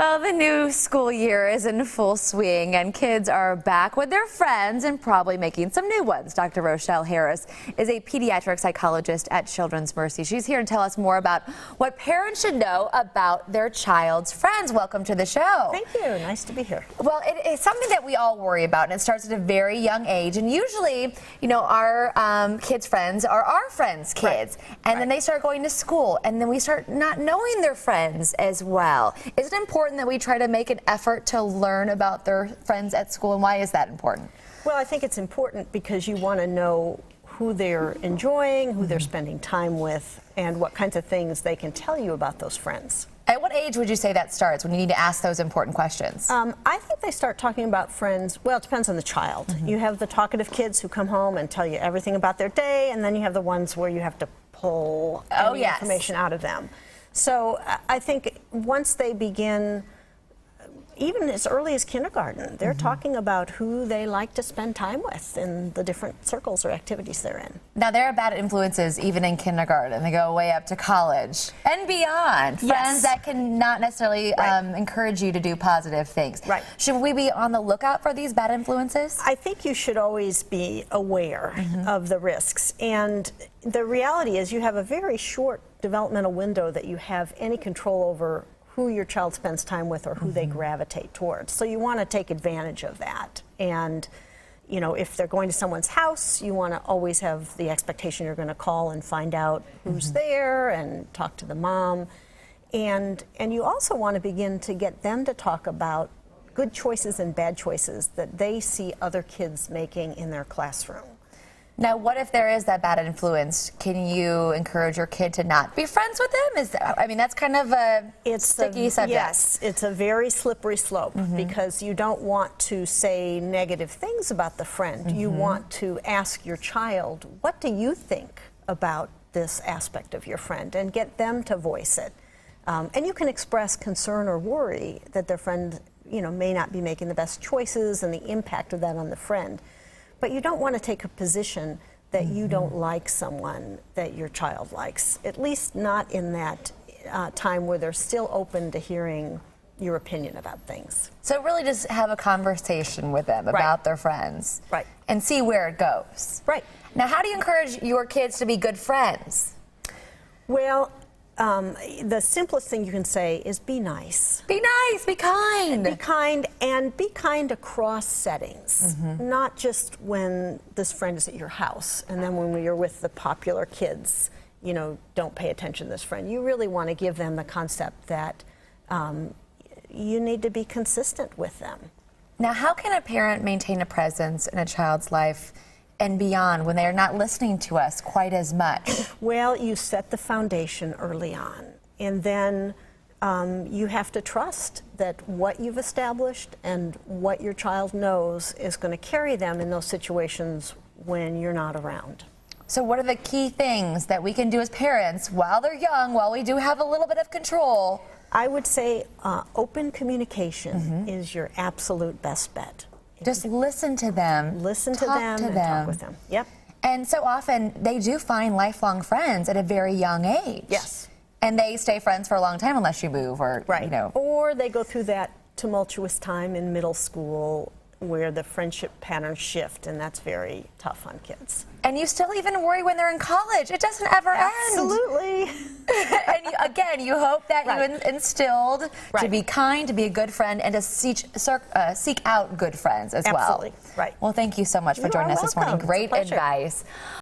Well, the new school year is in full swing and kids are back with their friends and probably making some new ones. Dr. Rochelle Harris is a pediatric psychologist at Children's Mercy. She's here to tell us more about what parents should know about their child's friends. Welcome to the show. Thank you. Nice to be here. Well, it's something that we all worry about, and it starts at a very young age. And usually, you know, our kids' friends are our friends' kids. Right. And then they start going to school, and then we start not knowing their friends as well. Is it important that we try to make an effort to learn about their friends at school, and why is that important? Well, I think it's important because you want to know who they're enjoying, who they're spending time with, and what kinds of things they can tell you about those friends. At what age would you say that starts, when you need to ask those important questions? I think they start talking about friends, well, it depends on the child. You have the talkative kids who come home and tell you everything about their day, and then you have the ones where you have to pull information out of them. So I think once they begin, even as early as kindergarten, they're talking about who they like to spend time with in the different circles or activities they're in. Now, there are bad influences even in kindergarten. They go way up to college and beyond. Yes. Friends that can not necessarily encourage you to do positive things. Right. Should we be on the lookout for these bad influences? I think you should always be aware of the risks. And the reality is you have a very short developmental window that you have any control over who your child spends time with or who they gravitate towards. So you want to take advantage of that. And, you know, if they're going to someone's house, you want to always have the expectation you're going to call and find out who's there and talk to the mom. And you also want to begin to get them to talk about good choices and bad choices that they see other kids making in their classroom. Now, what if there is that bad influence? Can you encourage your kid to not be friends with them? I mean, that's kind of a sticky subject. Yes, it's a very slippery slope because you don't want to say negative things about the friend. You want to ask your child, what do you think about this aspect of your friend, and get them to voice it. And you can express concern or worry that their friend, you know, may not be making the best choices and the impact of that on the friend. But you don't want to take a position that you don't like someone that your child likes, at least not in that time where they're still open to hearing your opinion about things. So really just have a conversation with them about their friends. Right. And see where it goes. Right. Now, how do you encourage your kids to be good friends? Well, the simplest thing you can say is be nice. Be nice, be kind. Be kind, and be kind across settings. Not just when this friend is at your house, and then when you're with the popular kids, you know, don't pay attention to this friend. You really want to give them the concept that you need to be consistent with them. Now, how can a parent maintain a presence in a child's life and beyond when they are not listening to us quite as much? Well, you set the foundation early on, and then you have to trust that what you've established and what your child knows is going to carry them in those situations when you're not around. So what are the key things that we can do as parents while they're young, while we do have a little bit of control? I would say open communication is your absolute best bet. Just listen to them. Listen to them and talk with them. Yep. And so often they do find lifelong friends at a very young age. Yes. And they stay friends for a long time unless you move or, you know. Or they go through that tumultuous time in middle school where the friendship patterns shift, and that's very tough on kids. And you still even worry when they're in college. It doesn't ever end. Absolutely. And again, you hope that you instilled to be kind, to be a good friend, and to seek out good friends as well. Absolutely. Right. Well, thank you so much for joining us this morning. Great advice.